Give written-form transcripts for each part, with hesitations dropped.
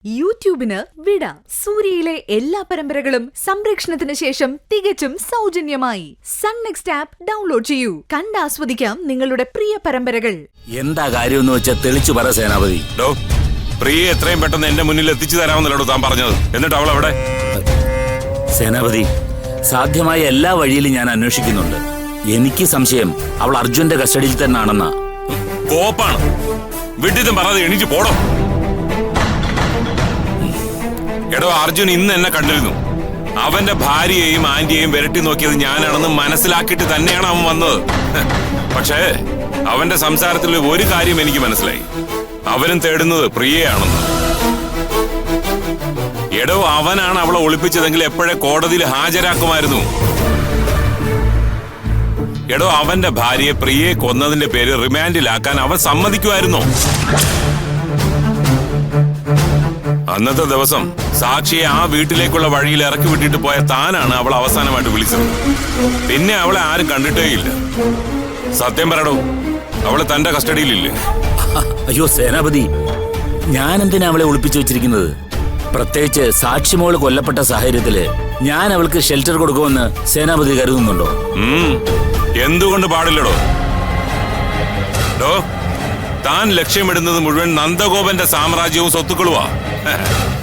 യൂട്യൂബിന് വിട. സൂര്യയിലെ എല്ലാ പരമ്പരകളും സംരക്ഷണത്തിന് ശേഷം തികച്ചും സൗജന്യമായി സൺ നെക്സ്റ്റ് ആപ്പ് ഡൗൺലോഡ് ചെയ്യൂ. കണ്ടാസ്വദിക്കാം നിങ്ങളുടെ പ്രിയ പരമ്പരകൾ. എന്താ കാര്യമെന്ന് വെച്ചാൽ തെളിച്ചു പറ സേനാപതി. പ്രിയെ എത്രയും പെട്ടെന്ന് എന്റെ മുന്നിൽ എത്തിച്ചു തരാമെന്നല്ലോ താൻ പറഞ്ഞത്. എന്നിട്ട് അവൾ അവിടെ. സേനാപതി, സാധ്യമായ എല്ലാ വഴിയിലും ഞാൻ അന്വേഷിക്കുന്നുണ്ട്. എനിക്ക് സംശയം അവൾ അർജുന്റെ കസ്റ്റഡിയിൽ തന്നെയാണെന്നാ. കോപ്പാണ്. വിട്ടിട്ടും പറയാതെ എണീറ്റ് പോടോ. എടോ, അർജുൻ ഇന്ന് എന്നെ കണ്ടിരുന്നു. അവന്റെ ഭാര്യയെയും ആന്റിയെയും വിരട്ടി നോക്കിയത് ഞാനാണെന്ന് മനസ്സിലാക്കിയിട്ട് തന്നെയാണ് അവൻ വന്നത്. പക്ഷേ അവന്റെ സംസാരത്തിൽ ഒരു കാര്യം എനിക്ക് മനസ്സിലായി. അവനും തേടുന്നത് പ്രിയയാണെന്ന്. എടോ, അവനാണ് അവളെ ഒളിപ്പിച്ചതെങ്കിൽ എപ്പോഴേ കോടതിയിൽ ഹാജരാക്കുമായിരുന്നു. എടോ, അവന്റെ ഭാര്യയെ പ്രിയയെ കൊന്നതിന്റെ പേര് റിമാൻഡിലാക്കാൻ അവൻ സമ്മതിക്കുമായിരുന്നോ? അന്നത്തെ ദിവസം സാക്ഷിയെ ആ വീട്ടിലേക്കുള്ള വഴിയിൽ ഇറക്കി വിട്ടിട്ട് പോയ താനാണ് അവൾ അവസാനമായിട്ട് വിളിച്ചത്. പിന്നെ അവളെ ആരും കണ്ടിട്ടേയില്ല. സത്യം പറയടോ, അവള് തന്റെ കസ്റ്റഡിയിലില്ലേ? അയ്യോ സേനാപതി, ഞാൻ എന്തിനാ അവളെ ഒളിപ്പിച്ചു വെച്ചിരിക്കുന്നത്? പ്രത്യേകിച്ച് സാക്ഷിമോള് കൊല്ലപ്പെട്ട സാഹചര്യത്തില് ഞാൻ അവൾക്ക് ഷെൽട്ടർ കൊടുക്കുമെന്ന് സേനാപതി കരുതുന്നുണ്ടോ? എന്തുകൊണ്ട് പാടില്ലടോ? താൻ ലക്ഷ്യമിടുന്നത് മുഴുവൻ നന്ദഗോപന്റെ സാമ്രാജ്യവും സ്വത്തുക്കളുവാ.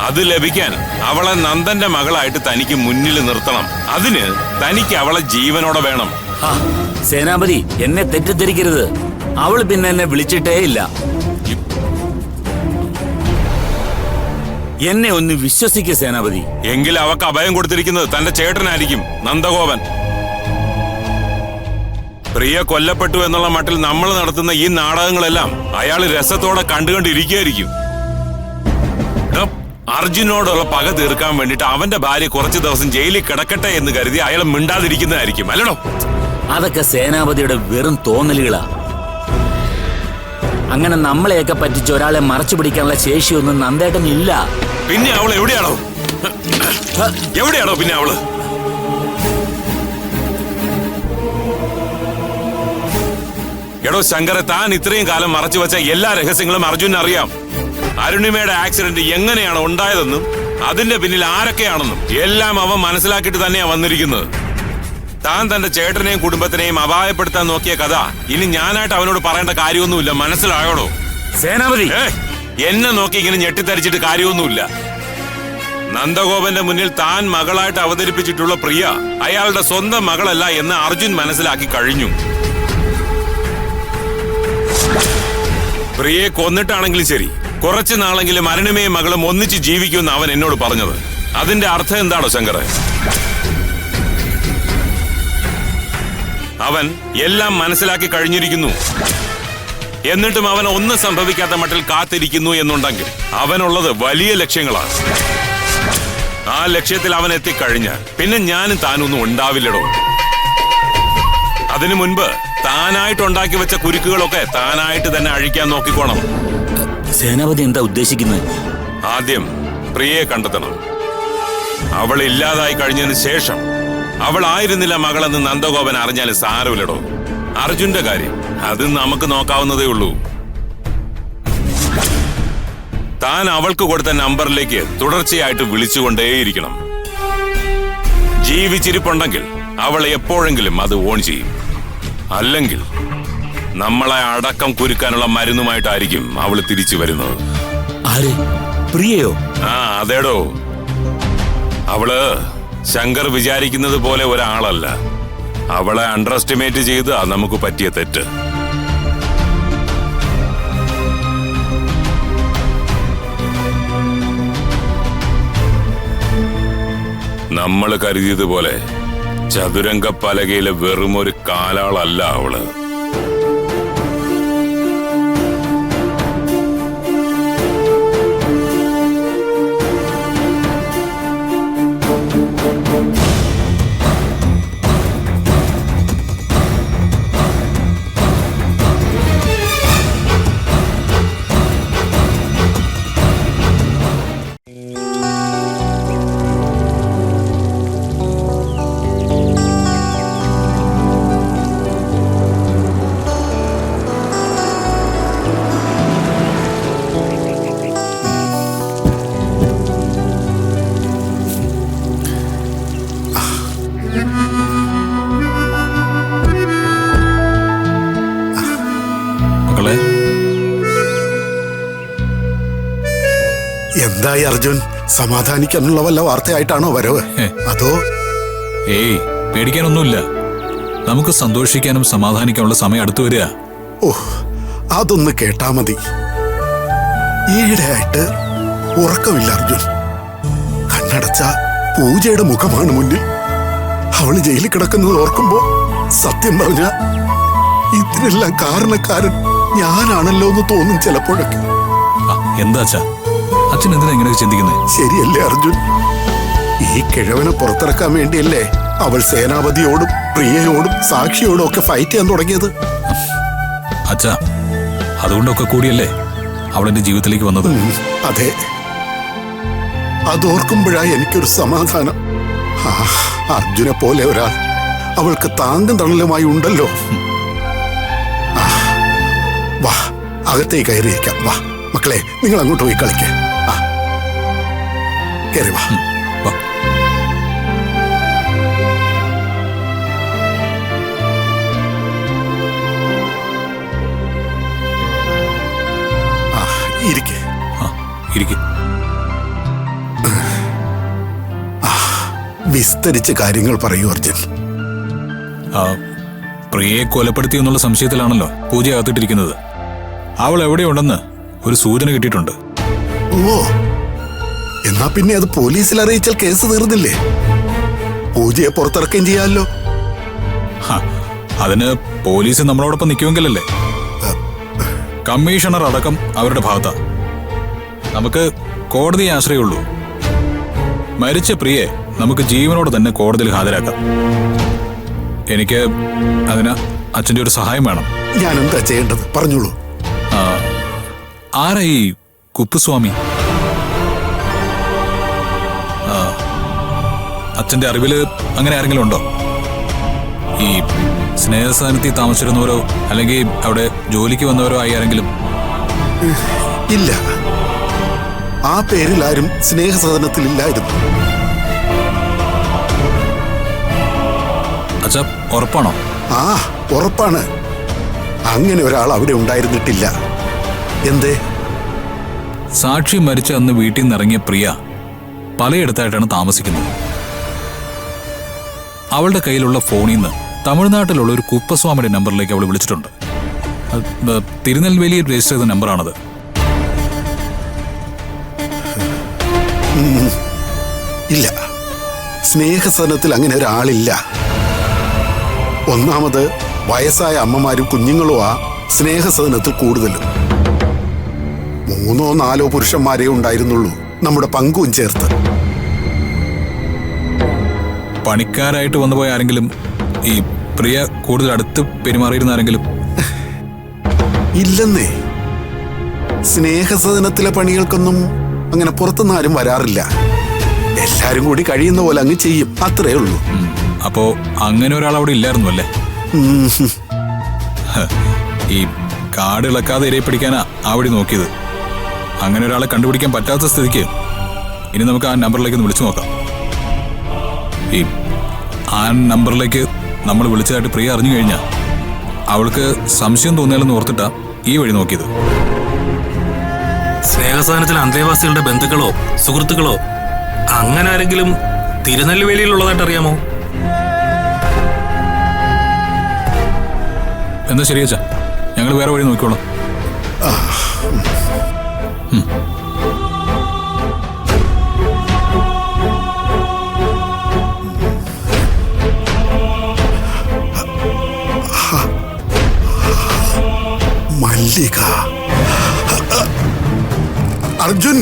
അത് ലഭിക്കാൻ അവളെ നന്ദന്റെ മകളായിട്ട് തനിക്ക് മുന്നിൽ നിർത്തണം. അതിന് തനിക്ക് അവളെ ജീവനോടെ വേണം. സേനാപതി, എന്നെ തെറ്റിദ്ധരിക്കരുത്. അവൾ പിന്നെ എന്നെ വിളിച്ചിട്ടേ ഇല്ല. എന്നെ ഒന്ന് വിശ്വസിക്കുക സേനാപതി. എങ്കിൽ അവക്ക് അഭയം കൊടുത്തിരിക്കുന്നത് തന്റെ ചേട്ടനായിരിക്കും, നന്ദഗോപൻ. പ്രിയ കൊല്ലപ്പെട്ടു എന്നുള്ള മട്ടിൽ നമ്മൾ നടത്തുന്ന ഈ നാടകങ്ങളെല്ലാം അയാൾ രസത്തോടെ കണ്ടുകൊണ്ടിരിക്കുകയായിരിക്കും. അർജുനോടുള്ള പക തീർക്കാൻ വേണ്ടിട്ട് അവന്റെ ഭാര്യ കുറച്ചു ദിവസം ജയിലിൽ കിടക്കട്ടെ എന്ന് കരുതി അയാൾ മിണ്ടാതിരിക്കുന്നതായിരിക്കും, അല്ലടോ? അതൊക്കെ സേനാപതിയുടെ വെറും തോന്നലുകളാ. അങ്ങനെ നമ്മളെയൊക്കെ പറ്റിച്ച് ഒരാളെ മറച്ചു പിടിക്കാനുള്ള ശേഷിയൊന്നും നന്ദേട്ടനില്ല. പിന്നെ അവൾ എവിടെയാണോ? പിന്നെ അവള് എടോ ശങ്കര, താൻ ഇത്രയും കാലം മറച്ചു വെച്ച എല്ലാ രഹസ്യങ്ങളും അർജുനന് അറിയാം. അരുണിമയുടെ ആക്സിഡന്റ് എങ്ങനെയാണ് ഉണ്ടായതെന്നും അതിന്റെ പിന്നിൽ ആരൊക്കെയാണെന്നും എല്ലാം അവൻ മനസ്സിലാക്കിയിട്ട് തന്നെയാ വന്നിരിക്കുന്നത്. താൻ തന്റെ ചേട്ടനെയും കുടുംബത്തിനെയും അപായപ്പെടുത്താൻ നോക്കിയ കഥ ഇനി ഞാനായിട്ട് അവനോട് പറയേണ്ട കാര്യമൊന്നുമില്ല, മനസ്സിലായോടോ? സേനാപതി, എന്നെ നോക്കി ഇങ്ങനെ ഞെട്ടിത്തരിച്ചിട്ട് കാര്യമൊന്നുമില്ല. നന്ദഗോപന്റെ മുന്നിൽ താൻ മകളായിട്ട് അവതരിപ്പിച്ചിട്ടുള്ള പ്രിയ അയാളുടെ സ്വന്തം മകളല്ല എന്ന് അർജുൻ മനസ്സിലാക്കി കഴിഞ്ഞു. പ്രിയയെ കൊന്നിട്ടാണെങ്കിലും ശരി, കുറച്ചു നാളെങ്കിലും അരുണിമയും മകളും ഒന്നിച്ച് ജീവിക്കുമെന്ന് അവൻ എന്നോട് പറഞ്ഞത്. അതിന്റെ അർത്ഥം എന്താണോ ശങ്കര? അവൻ എല്ലാം മനസ്സിലാക്കി കഴിഞ്ഞിരിക്കുന്നു. എന്നിട്ടും അവൻ ഒന്നും സംഭവിക്കാത്ത മട്ടിൽ കാത്തിരിക്കുന്നു എന്നുണ്ടെങ്കിൽ അവനുള്ളത് വലിയ ലക്ഷ്യങ്ങളാണ്. ആ ലക്ഷ്യത്തിൽ അവൻ എത്തിക്കഴിഞ്ഞാൽ പിന്നെ ഞാനും താനൊന്നും ഉണ്ടാവില്ലടോ. അതിനു മുൻപ് താനായിട്ടുണ്ടാക്കി വെച്ച കുരുക്കുകളൊക്കെ താനായിട്ട് തന്നെ അഴിക്കാൻ നോക്കിക്കോണം. സേനാപതി എന്താ ഉദ്ദേശിക്കുന്നത്? ആദ്യം പ്രിയയെ കണ്ടെത്തണം. അവൾ ഇല്ലാതായി കഴിഞ്ഞതിന് ശേഷം അവൾ ആയിരുന്നില്ല മകളെന്ന് നന്ദഗോപൻ അറിഞ്ഞാൽ സാരമില്ലടോ. അർജുന്റെ കാര്യം അത് നമുക്ക് നോക്കാവുന്നതേ ഉള്ളൂ. താൻ അവൾക്ക് കൊടുത്ത നമ്പറിലേക്ക് തുടർച്ചയായിട്ട് വിളിച്ചുകൊണ്ടേയിരിക്കണം. ജീവിച്ചിരിപ്പുണ്ടെങ്കിൽ അവൾ എപ്പോഴെങ്കിലും അത് ഓൺ ചെയ്യും. അല്ലെങ്കിൽ നമ്മളെ അടക്കം കുരുക്കാനുള്ള മരുന്നുമായിട്ടായിരിക്കും അവള് തിരിച്ചു വരുന്നത്. ആര്? പ്രിയയോ? അതേടോ. അവള് ശങ്കർ വിചാരിക്കുന്നത് പോലെ ഒരാളല്ല. അവളെ അണ്ടർ എസ്റ്റിമേറ്റ് ചെയ്ത് നമുക്ക് പറ്റിയ തെറ്റ്. നമ്മൾ കരുതിയതുപോലെ ചതുരംഗ പലകയിലെ വെറുമൊരു കാലാളല്ല അവള്. എന്തായി അർജുൻ? സമാധാനിക്കാനുള്ള വല്ല വാർത്തയായിട്ടാണോ വരവ്? അതോ ഏയ്, പേടിക്കാനൊന്നുമില്ല. നമുക്ക് സന്തോഷിക്കാനും സമാധാനിക്കാനുള്ള സമയം അടുത്തു വരിക. ഓഹ്, അതൊന്ന് കേട്ടാ മതി. ഈയിടെയായിട്ട് ഉറക്കമില്ല അർജുൻ. കണ്ണടച്ച പൂജയുടെ മുഖമാണ് മുന്നിൽ. അവള് ജയിലിൽ കിടക്കുന്നത് ഓർക്കുമ്പോ സത്യം പറഞ്ഞ ഇതിനെല്ലാം കാരണക്കാരൻ ഞാനാണല്ലോ എന്ന് തോന്നും ചിലപ്പോഴൊക്കെ. എന്താ അച്ഛാ, അച്ഛൻ എന്തിനാ ഇങ്ങനെയൊക്കെ ചിന്തിക്കുന്നത്? ശരിയല്ലേ അർജുൻ? ഈ കിഴവനെ പുറത്തിറക്കാൻ വേണ്ടിയല്ലേ അവൾ സേനാപതിയോടും പ്രിയയോടും സാക്ഷിയോടും ഒക്കെ ഫൈറ്റ് ചെയ്യാൻ തുടങ്ങിയത്? അച്ഛാ, അതുകൊണ്ടൊക്കെ കൂടിയല്ലേ അവളെന്റെ ജീവിതത്തിലേക്ക് വന്നത്. അതെ, അതോർക്കുമ്പോഴായി എനിക്കൊരു സമാധാനം. അർജുനെ പോലെ ഒരാൾ അവൾക്ക് താങ്കും തണലുമായി ഉണ്ടല്ലോ. വാ, അകത്തേക്ക് കയറിയിരിക്കാം. വാ മക്കളെ, നിങ്ങൾ അങ്ങോട്ട് പോയി കളിക്കേ. കയറി വാ. ഇരിക്കേ. വിസ്തരിച്ച് കാര്യങ്ങൾ പറയൂ അർജുൻ. പ്രിയയെ കൊലപ്പെടുത്തി എന്നുള്ള സംശയത്തിലാണല്ലോ പൂജ അകത്തിട്ടിരിക്കുന്നത്. അവൾ എവിടെയുണ്ടെന്ന് ഒരു സൂചന കിട്ടിയിട്ടുണ്ട്. ഓ, എന്നാ പിന്നെ അത് പോലീസിൽ അറിയിച്ചാൽ കേസ് തീർന്നില്ലേ? പൂജയെ പുറത്തിറക്കുകയും ചെയ്യാമല്ലോ. അതിന് പോലീസ് നമ്മളോടൊപ്പം നിൽക്കുമെങ്കിലല്ലേ. കമ്മീഷണർ അടക്കം അവരുടെ ഭാഗത്താ. നമുക്ക് കോടതിയെ ആശ്രയമുള്ളൂ. മരിച്ച പ്രിയെ നമുക്ക് ജീവനോട് തന്നെ കോടതിയിൽ ഹാജരാക്കാം. എനിക്ക് അതിന് അച്ഛൻ്റെ ഒരു സഹായം വേണം. ഞാൻ എന്താ ചെയ്യേണ്ടത് പറഞ്ഞോളൂ. ആരാ ഈ കുപ്പുസ്വാമി? അച്ഛൻ്റെ അറിവില് അങ്ങനെ ആരെങ്കിലും ഉണ്ടോ? ഈ സ്നേഹസ്ഥാനത്തിൽ താമസിച്ചിരുന്നവരോ അല്ലെങ്കിൽ അവിടെ ജോലിക്ക് വന്നവരോ ആയി ആരെങ്കിലും? ഇല്ല, ആ പേരിൽ ആരും സ്നേഹസദനത്തിൽ ഇല്ലായിരുന്നു. അച്ഛാ, ഉറപ്പാണോ? ആ, ഉറപ്പാണ്. അങ്ങനെ ഒരാൾ അവിടെ ഉണ്ടായിരുന്നിട്ടില്ല. എന്തേ? സാക്ഷി മരിച്ച അന്ന് വീട്ടിൽ നിന്ന് ഇറങ്ങിയ പ്രിയ പലയിടത്തായിട്ടാണ് താമസിക്കുന്നത്. അവളുടെ കയ്യിലുള്ള ഫോണിൽ നിന്ന് തമിഴ്നാട്ടിലുള്ള ഒരു കുപ്പസ്വാമിയുടെ നമ്പറിലേക്ക് അവൾ വിളിച്ചിട്ടുണ്ട്. തിരുനെൽവേലിയിൽ രജിസ്റ്റർ ചെയ്ത നമ്പറാണത്. ഇല്ല, സ്നേഹസദനത്തിൽ അങ്ങനെ ഒരാളില്ല. ഒന്നാമത് വയസ്സായ അമ്മമാരും കുഞ്ഞുങ്ങളും ആ സ്നേഹസദനത്തിൽ കൂടുതലും. 3 or 4 പുരുഷന്മാരേ ഉണ്ടായിരുന്നുള്ളൂ, നമ്മുടെ പങ്കും ചേർത്ത്. പണിക്കാരായിട്ട് വന്നുപോയ ആരെങ്കിലും, ഈ പ്രിയ കൂടുതൽ അടുത്ത് പെരുമാറിയിരുന്ന ആരെങ്കിലും? ഇല്ലെന്നേ. സ്നേഹസദനത്തിലെ പണികൾക്കൊന്നും അങ്ങനെ പുറത്തുനിന്ന് ആരും വരാറില്ല. എല്ലാരും കൂടി കഴിയുന്ന പോലെ അങ്ങ് ചെയ്യും, അത്രേ ഉള്ളൂ. അപ്പോ അങ്ങനെ ഒരാൾ അവിടെ ഇല്ലായിരുന്നു അല്ലേ? ഈ കാട് ഇളക്കാതെ ഇരയെ പിടിക്കാനാ ആ വഴി നോക്കിയത്. അങ്ങനെ ഒരാളെ കണ്ടുപിടിക്കാൻ പറ്റാത്ത സ്ഥിതിക്ക് ഇനി നമുക്ക് ആ നമ്പറിലേക്ക് വിളിച്ചു നോക്കാം. ഈ ആ നമ്പറിലേക്ക് നമ്മൾ വിളിച്ചതായിട്ട് പ്രിയ അറിഞ്ഞു കഴിഞ്ഞാൽ അവൾക്ക് സംശയം തോന്നിയാലെന്ന് ഓർത്തിട്ടാ ഈ വഴി നോക്കിയത്. സ്നേഹസ്ഥാനത്തിൽ അന്തേവാസികളുടെ ബന്ധുക്കളോ സുഹൃത്തുക്കളോ അങ്ങനെ ആരെങ്കിലും തിരുനെല്ലുവേലിയിലുള്ളതായിട്ട് അറിയാമോ? എന്നാ ശരിയച്ചാ, ഞങ്ങൾ വേറെ വഴി നോക്കിക്കോളാം. മല്ലിക. അർജുൻ,